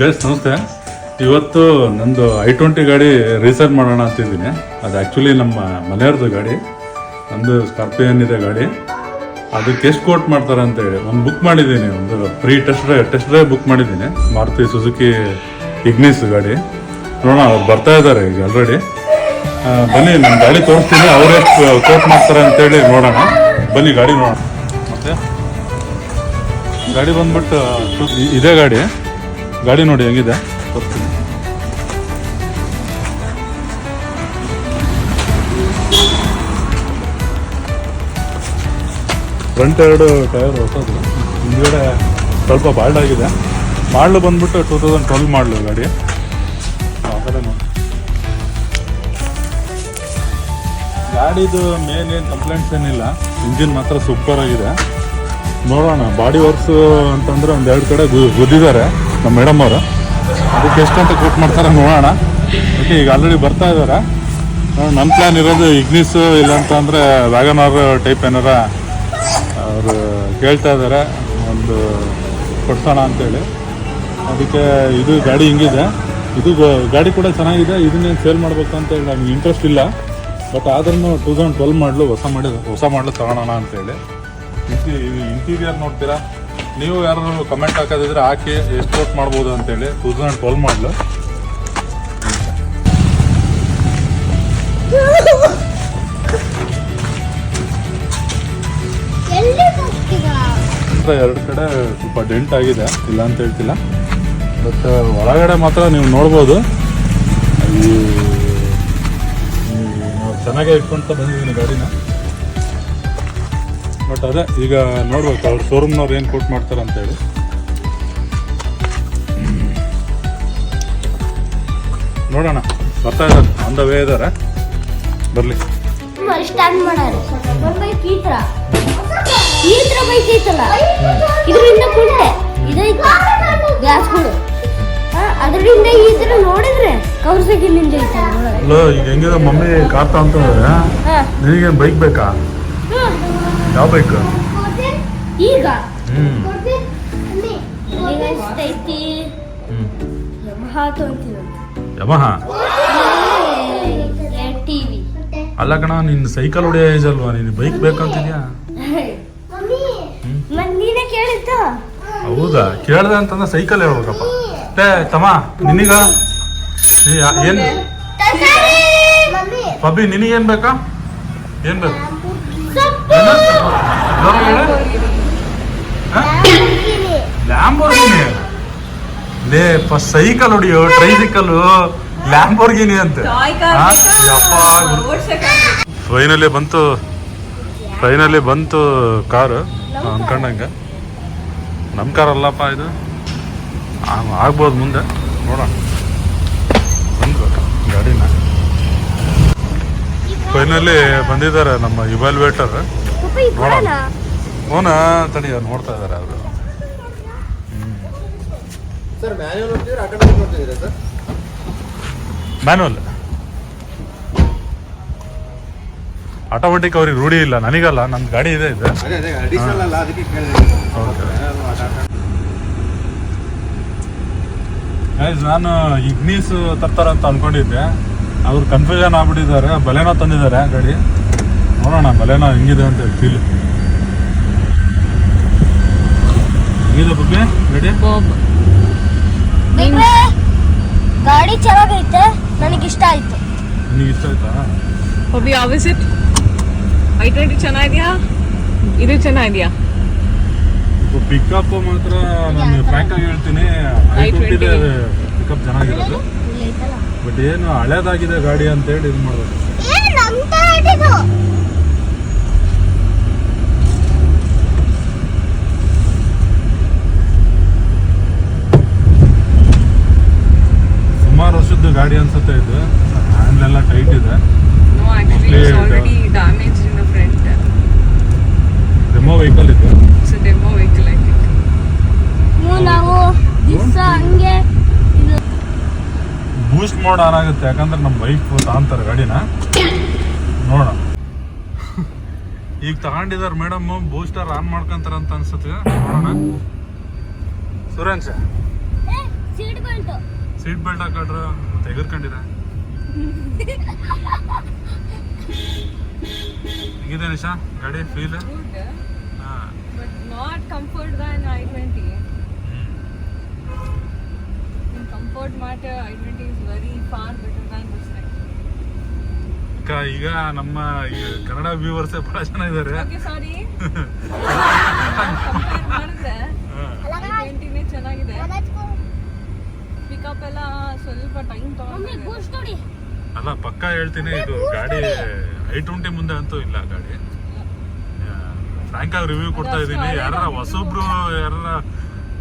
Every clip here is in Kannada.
ಗೈಸ್ ನಮಸ್ತೆ. ಇವತ್ತು ನಂದು i20 ಗಾಡಿ ರೀಸೇಲ್ ಮಾಡೋಣ ಅಂತಿದ್ದೀನಿ. ಅದು ಆ್ಯಕ್ಚುಲಿ ನಮ್ಮ ಮನೆಯವ್ರದ್ದು ಗಾಡಿ, ನಂದು ಸ್ಕಾರ್ಪಿಯನ್ ಇದೆ ಗಾಡಿ. ಅದಕ್ಕೆ ಎಷ್ಟು ಕೋಟ್ ಮಾಡ್ತಾರೆ ಅಂತೇಳಿ ಒಂದು ಬುಕ್ ಮಾಡಿದ್ದೀನಿ, ಒಂದು ಫ್ರೀ ಟೆಸ್ಟ್ ಡ್ರೈವ್ ಬುಕ್ ಮಾಡಿದ್ದೀನಿ. ಮಾರುತಿ ಸುಜುಕಿ ಇಗ್ನಿಸ್ ಗಾಡಿ. ನೋಡೋಣ, ಅವ್ರು ಬರ್ತಾ ಇದ್ದಾರೆ ಈಗ ಆಲ್ರೆಡಿ. ಬನ್ನಿ ನನ್ನ ಗಾಡಿ ತೋರಿಸ್ತೀನಿ, ಅವರೆಷ್ಟು ಕೋಟ್ ಮಾಡ್ತಾರೆ ಅಂತೇಳಿ ನೋಡೋಣ. ಬನ್ನಿ ಗಾಡಿ ನೋಡೋಣ. ಮತ್ತೆ ಗಾಡಿ ಬಂದ್ಬಿಟ್ಟು ಇದೇ ಗಾಡಿ ನೋಡಿ ಹೆಂಗಿದೆ ತೋರಿಸ್ತೀನಿ. ಫ್ರಂಟ್ 2 ಟೈರ್ ಹೊಸದು, ಹಿಂದ್ಗಡೆ ಸ್ವಲ್ಪ ಬಾಲ್ಡ್ ಆಗಿದೆ. ಮಾಡಲು ಬಂದ್ಬಿಟ್ಟು 2012 ಮಾಡಲು ಗಾಡಿ. ಆ ಕಡೆ ನೋಡಿ, ಗಾಡಿದು ಮೇನ್ ಏನು ಕಂಪ್ಲೇಂಟ್ಸ್ ಏನಿಲ್ಲ, ಇಂಜಿನ್ ಮಾತ್ರ ಸೂಪರ್ ಆಗಿದೆ. ನೋಡೋಣ, ಬಾಡಿ ವರ್ಕ್ಸು ಅಂತಂದರೆ ಒಂದೆರಡು ಕಡೆ ಗುದ್ದಿದ್ದಾರೆ ನಮ್ಮ ಮೇಡಮ್ ಅವರು. ಅದಕ್ಕೆ ಎಷ್ಟು ಅಂತ ಕೊಟ್ಟು ಮಾಡ್ತಾರೆ ನೋಡೋಣ. ಓಕೆ, ಈಗ ಆಲ್ರೆಡಿ ಬರ್ತಾ ಇದ್ದಾರೆ. ನನ್ನ ಪ್ಲ್ಯಾನ್ ಇರೋದು ಇಗ್ನಿಸು, ಇಲ್ಲಾಂತ ಅಂದರೆ ವ್ಯಾಗನಾರ್ ಟೈಪ್ ಏನಾರ ಅವರು ಕೇಳ್ತಾ ಇದ್ದಾರೆ, ಒಂದು ಕೊಡ್ಸೋಣ ಅಂತೇಳಿ. ಅದಕ್ಕೆ ಇದು ಗಾಡಿ ಹಿಂಗಿದೆ, ಇದು ಗಾಡಿ ಕೂಡ ಚೆನ್ನಾಗಿದೆ. ಇದನ್ನೇನು ಸೇಲ್ ಮಾಡ್ಬೇಕು ಅಂತೇಳಿ ನನಗೆ ಇಂಟ್ರೆಸ್ಟ್ ಇಲ್ಲ. ಬಟ್ ಆದ್ರೂ 2012 ಮಾಡಲು ಹೊಸ ಮಾಡಲು ತಗೊಳ್ಳೋಣ ಅಂತೇಳಿ. ಇಂಟೀರಿಯರ್ ನೋಡ್ತೀರಾ ನೀವು, ಯಾರು ಕಮೆಂಟ್ ಹಾಕೋದಿದ್ರೆ ಹಾಕಿ ಎಷ್ಟು ಕೋಟ್ ಮಾಡ್ಬೋದು ಅಂತೇಳಿ. 2012 ಮಾಡಲು. 2 ಕಡೆ ಸ್ವಲ್ಪ ಡೆಂಟ್ ಆಗಿದೆ, ಇಲ್ಲ ಅಂತ ಹೇಳ್ತಿಲ್ಲ. ಬಟ್ ಒಳಗಡೆ ಮಾತ್ರ ನೀವು ನೋಡ್ಬೋದು, ನಾವು ಚೆನ್ನಾಗೇ ಇಟ್ಕೊಳ್ತಾ ಬಂದಿದ್ದೀನಿ ಗಾಡಿನ. ಬಟ್ ಅದೇ ಈಗ ನೋಡ್ಬೇಕು ಅವ್ರು ಶೋರೂಮ್ನವ್ರು ಏನು ಕೋಟ್ ಮಾಡ್ತಾರೆ ಅಂತೇಳಿ. ನೋಡೋಣ, ಬರ್ತಾ ಇದ್ದಾರೆ, ಆನ್ ದ ವೇ ಇದ್ದಾರೆ, ಬರಲಿ. ಇದರಿಂದ ಕುಂಟೆ ಇದೈತೆ ಗ್ಲಾಸ್ಗಳು, ಅದರಿಂದ ಈ ತರ ನೋಡಿದ್ರೆ ಕೌರ್ಸಗಿಲ್ಲಿಂದ ಈಗ ಹೆಂಗಿದೆ ಮಮ್ಮಿ ಕಾರ್ ಅಂತಂದ್ರೆ, ನಿನಗೇನು ಬೈಕ್ ಬೇಕಾ? ಯಾವ ಬೈಕ್ ಈಗ? ಯಮಹಾ. ಅಲ್ಲ ಕಣ, ನಿನ್ನ ಸೈಕಲ್ ಹೊಡೆಯೋ ಏಜ್ ಅಲ್ವಾ, ನೀನು ಬೈಕ್ ಬೇಕಂತಿದ್ಯಾ? ಹೌದಾ, ಕೇಳ್ದೆ ಅಂತಂದ್ರೆ ಸೈಕಲ್ ಹೇಳ್ಬೇಕಪ್ಪ. ತಮ್ಮ ನಿನಗ ಏನ್ ಪಬ್ಬಿ, ನಿನಗೇನ್ ಬೇಕಾ? ಏನ್ ಬೇಕು? ಲ್ಯಾಂಬೋರ್ಗಿನಿ ಲೇ, ಸೈಕಲ್ ಹೊಡಿಯೋ, ಟ್ರೈಸಿಕಲ್, ಲ್ಯಾಂಬೋರ್ಗಿನಿ ಅಂತ. ಫೈನಲಿ ಬಂತು ಕಾರು ಅನ್ಕೊಂಡಂಗೆ. ನಮ್ಮ ಕಾರ್ ಅಲ್ಲಪ್ಪ ಇದು, ಆಗ್ಬೋದು ಮುಂದೆ ನೋಡೋಣ. ಬಂದ್ರು ಗಾಡಿನ, ಫೈನಲಿ ಬಂದಿದ್ದಾರೆ ನಮ್ಮ ಇವ್ಯಾಲ್ಯೂಯೇಟರ್. ನೋಡೋಣ, ಓನಾ ತಡಿ, ನೋಡ್ತಾ ಇದ್ದಾರೆ ಅವರು. ಮ್ಯಾನುವಲ್, ಆಟೋಮೆಟಿಕ್ ಅವ್ರಿಗೆ ರೂಢಿ ಇಲ್ಲ, ನನಗಲ್ಲ, ನನ್ನ ಗಾಡಿ ಇದೆ ಇದು. ನಾನು ಇಗ್ನಿಸ್ ತರ್ತಾರಂತ ಅನ್ಕೊಂಡಿದ್ದೆ, ಅವ್ರು ಕನ್ಫ್ಯೂಷನ್ ಆಗ್ಬಿಟ್ಟಿದ್ದಾರೆ. ಬಲೆನೋ ತಂದಿದ್ದಾರೆ ಗಾಡಿ. ನೋಡೋಣ ಬಲೆನೋ ಹೆಂಗಿದೆ ಅಂತ ಫೀಲ್. ಹೆಂಗಿದೆ ಬಗ್ಗೆ ಗಾಡಿ ಚೆನ್ನಾಗೈತೆ, ನನಗೆ ಇಷ್ಟ ಆಯ್ತು. ನಿನಗೆ ಇಷ್ಟ ಆಯ್ತಾ? ಒಬ್ಬಿ ಆಪೋಸಿಟ್ i20 ಚೆನ್ನಾಗಿದೆಯಾ, ಇದು ಚೆನ್ನಾಗಿದೆಯಾ? ಪಿಕಪ್ ಮಾತ್ರ ನಾನು ಫ್ರ್ಯಾಂಕ್ ಆಗಿ ಹೇಳ್ತೀನಿ, i20 ಪಿಕಪ್ ಚೆನ್ನಾಗಿರೋದು. ಬಟ್ ಏನು ಹಳೇದಾಗಿದೆ ಗಾಡಿ ಅಂತೇಳಿ ಇದು ಮಾಡ್ಬೇಕು. ಸುಮಾರು ವರ್ಷದ್ದು ಗಾಡಿ ಅನ್ಸುತ್ತೆ ಇದು. ಹ್ಯಾಂಡ್ಲ್ ಎಲ್ಲ ಟೈಟ್ ಇದೆ. ಡೆಮೋ ವೆಹಿಕಲ್ ಇದೆ. ಬೂಸ್ಟ್ ಮೋಡ್ ಆನ್ ಆಗುತ್ತೆ, ಯಾಕಂದ್ರೆ ನಮ್ಮ ವೈಫ್ ತಗೊಂತಾರೆ ಗಾಡಿನ. ನೋಡೋಣ, ಈಗ ತಗೊಂಡಿದ್ದಾರೆ ಮೇಡಮ್, ಬೂಸ್ಟರ್ ಆನ್ ಮಾಡ್ಕೊಂತಾರಂತ ಅನ್ಸುತ್ತೆ. ನೋಡೋಣ. Suresh seat belt seat belt ಹಾಕೊಂಡ್ರು ಮತ್ತೆ ಎಗರ್ಕೊಂಡಿರ ಹೇಗಿದೆ ನಿಶಾ ಗಾಡಿ ಫೀಲ್? Good, ಹಾಂ but not comfort than I-20. In comfort matter, I-20 is very far better than this thing. ಈಗ ನಮ್ಮ ಈ ಕನ್ನಡ ವ್ಯೂವರ್ಸೇ ಬಹಳ ಜನ ಇದ್ದಾರೆ. Okay, sorry. ಕಂಪೇರ್ ಮಾಡಿದ್ರೆ I-20 ಚೆನ್ನಾಗಿದೆ. ಪಿಕಪ್ ಎಲ್ಲ ಸ್ವಲ್ಪ ಟೈಮ್ ಮಮ್ಮಿ ತಗೊಂಡು ಬೂಸ್ಟ್ ನೋಡಿ. ಅಲ್ಲ ಪಕ್ಕ ಹೇಳ್ತೀನಿ, ಇದು ಗಾಡಿ I-20 ಮುಂದೆ ಅಂತೂ ಇಲ್ಲ ಗಾಡಿ. ಫ್ರಾಂಕ್ ಆಗಿ ರಿವ್ಯೂ ಕೊಡ್ತಾ ಇದ್ದೀನಿ. ಯಾರ ಹೊಸೊಬ್ರು ಯಾರ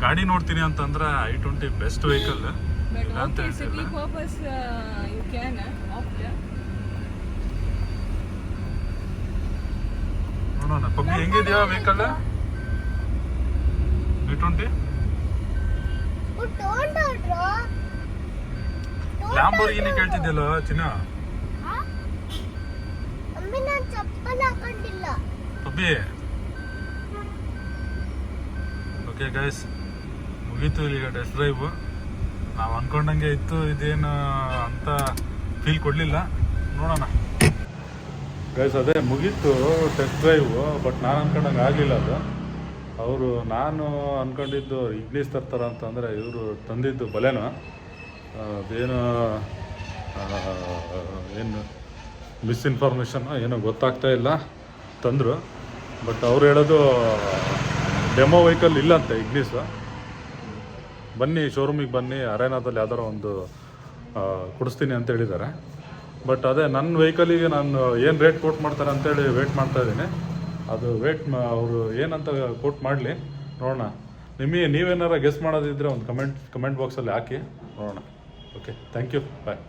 ಗಾಡಿ ನೋಡ್ತೀನಿ ಅಂತಂದ್ರೆ I-20 ಬೆಸ್ಟ್ ವೆಹಿಕಲ್. But ಇಲ್ಲ ಅಂತ okay, city ಹೇಳ್ತಿಲ್ಲ. purpose you can opt. ನೋಡೋಣ ಪಪ್ಪಿ ಹೆಂಗಿದ್ಯಾ ವೆಹಿಕಲ್ I-20? ಲ್ಯಾಂಬೋರ್ಗಿನಿ ಕೇಳ್ತಿದ್ಯಲ್ಲ ಚಿನ್ನ ಮಮ್ಮಿ ನಾನು ಚಪ್ಪಲ್ ಹಾಕೊಂಡಿಲ್ಲ. ಪಪ್ಪಿ. ಓಕೆ ಗೈಸ್, ಮುಗೀತು ಇಲ್ಲಿಗ ಟೆಸ್ಟ್ ಡ್ರೈವ್. ನಾವು ಅನ್ಕೊಂಡಂಗೆ ಇತ್ತು, ಇದೇನು ಅಂತ ಫೀಲ್ ಕೊಡಲಿಲ್ಲ. ನೋಡೋಣ ಗೈಸ್, ಅದೇ ಮುಗೀತು ಟೆಸ್ಟ್ ಡ್ರೈವ್. ಬಟ್ ನಾನು ಅನ್ಕೊಂಡಂಗೆ ಆಗಲಿಲ್ಲ ಅದು. ನಾನು ಅನ್ಕೊಂಡಿದ್ದು ಇಗ್ನಿಸ್ ತರ್ತಾರ ಅಂತಂದರೆ ಇವರು ತಂದಿದ್ದು ಬಲೆನೋ ಅದೇನು ಏನು ಮಿಸ್ಇನ್ಫಾರ್ಮೇಷನ್ ಏನೋ ಗೊತ್ತಾಗ್ತಾ ಇಲ್ಲ. ತಂದರು, ಬಟ್ ಅವ್ರು ಹೇಳೋದು ಡೆಮೋ ವೆಹಿಕಲ್ ಇಲ್ಲಂತೆ ಇಗ್ನಿಸ್. ಬನ್ನಿ ಶೋರೂಮಿಗೆ ಬನ್ನಿ, ಅರೇನಾದಲ್ಲಿ ಯಾವ್ದಾರ ಒಂದು ಕೊಡಿಸ್ತೀನಿ ಅಂತ ಹೇಳಿದ್ದಾರೆ. ಬಟ್ ಅದೇ ನನ್ನ ವೆಹಿಕಲಿಗೆ ನಾನು ಏನು ರೇಟ್ ಕೋಟ್ ಮಾಡ್ತಾರೆ ಅಂತೇಳಿ ವೇಟ್ ಮಾಡ್ತಾ ಇದ್ದೀನಿ. ಅದು ಅವರು ಏನಂತ ಕೋಟ್ ಮಾಡಲಿ, ನೋಡೋಣ. ನೀವೇನಾರ ಗೆಸ್ ಮಾಡೋದಿದ್ರೆ ಒಂದು ಕಮೆಂಟ್ ಬಾಕ್ಸಲ್ಲಿ ಹಾಕಿ ನೋಡೋಣ. Okay, thank you, bye.